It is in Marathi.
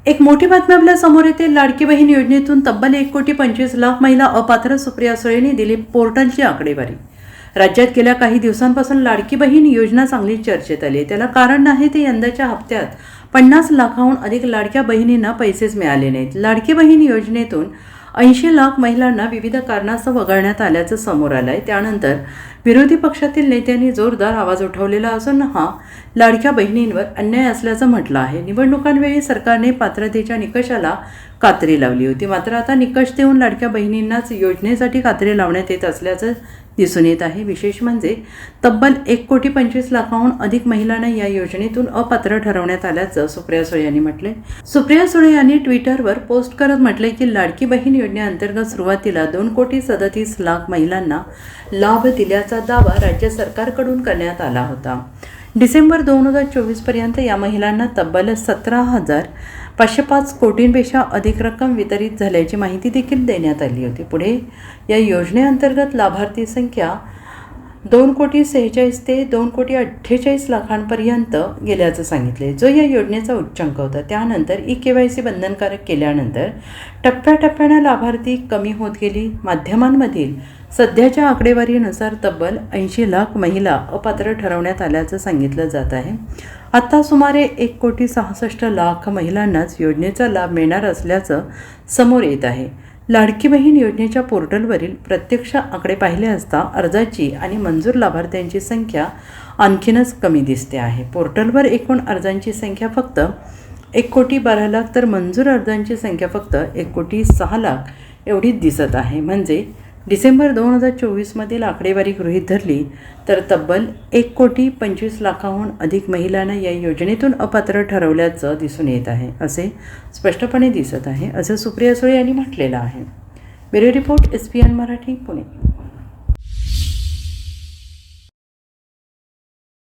एक मोठी बातमी आपल्या समोर येते। लाडकी बहीण योजनेतून तब्बल 1,25,00,000 महिला अपात्र। सुप्रिया सुळेंनी दिली पोर्टलची आकडेवारी। राज्यात गेल्या काही दिवसांपासून लाडकी बहीण योजना चांगली चर्चेत आली। त्याला कारण नाही ते यंदाच्या हप्त्यात 50 लाखाहून अधिक लाडक्या बहिणींना पैसेच मिळाले नाहीत। लाडकी बहीण योजनेतून 80 लाख महिलांना विविध कारणास्तव वगळण्यात आल्याचं समोर आलंय। त्यानंतर विरोधी पक्षातील नेत्यांनी जोरदार आवाज उठवलेला असून हा लाडक्या बहिणींवर अन्याय असल्याचं म्हटलं आहे। निवडणुकांवेळी सरकारने पात्रतेच्या निकषाला कात्री लावली होती, मात्र आता निकष देऊन लाडक्या बहिणींनाच योजनेसाठी कात्री लावण्यात येत असल्याचं दिसून येत आहे। विशेष म्हणजे तब्बल 1,25,00,000हून अधिक महिलांना या योजनेतून अपात्र ठरवण्यात आल्याचं सुप्रिया सुळे यांनी म्हटले। सुप्रिया सुळे यांनी ट्विटरवर पोस्ट करत म्हटले की लाडकी बहीण योजनेअंतर्गत सुरुवातीला 2,37,00,000 महिलांना लाभ दिल्याचा दावा राज्य सरकारकडून करण्यात आला होता। डिसेंबर 2024 पर्यंत या महिलांना तब्बल 17,505 कोटींपेक्षा अधिक रक्कम वितरित झाल्याची माहिती देखील देण्यात आली होती। पुढे या योजनेअंतर्गत लाभार्थी संख्या 2,46,00,000 ते 2,48,00,000पर्यंत गेल्याचं सांगितले, जो या योजनेचा उच्चांक होता। त्यानंतर KYC बंधनकारक केल्यानंतर टप्प्याटप्प्याने लाभार्थी कमी होत गेली। माध्यमांमधील सध्याच्या आकडेवारीनुसार तब्बल 80 लाख महिला अपात्र ठरवण्यात आल्याचं सांगितलं जात आहे। आता सुमारे 1,66,00,000 महिलांनाच योजनेचा लाभ मिळणार असल्याचं समोर येत आहे। लाडकी बहीण योजनेच्या पोर्टलवरील प्रत्यक्ष आकडे पाहिले असता अर्जाची आणि मंजूर लाभार्थ्यांची संख्या आणखीनच कमी दिसते आहे। पोर्टलवर एकूण अर्जांची संख्या फक्त 1,12,00,000 तर मंजूर अर्जांची संख्या फक्त 1,06,00,000 एवढीच दिसत आहे। म्हणजे डिसेंबर 2024 मधील आकडेवारी गृहीत धरली तर तब्बल 1,25,00,000हून अधिक महिलांना या योजनेतून अपात्र ठरवल्याचं दिसून येत आहे, असे स्पष्टपणे दिसत आहे, असं सुप्रिया सुळे यांनी म्हटलेलं आहे। Bureau report SPN Marathi, Pune.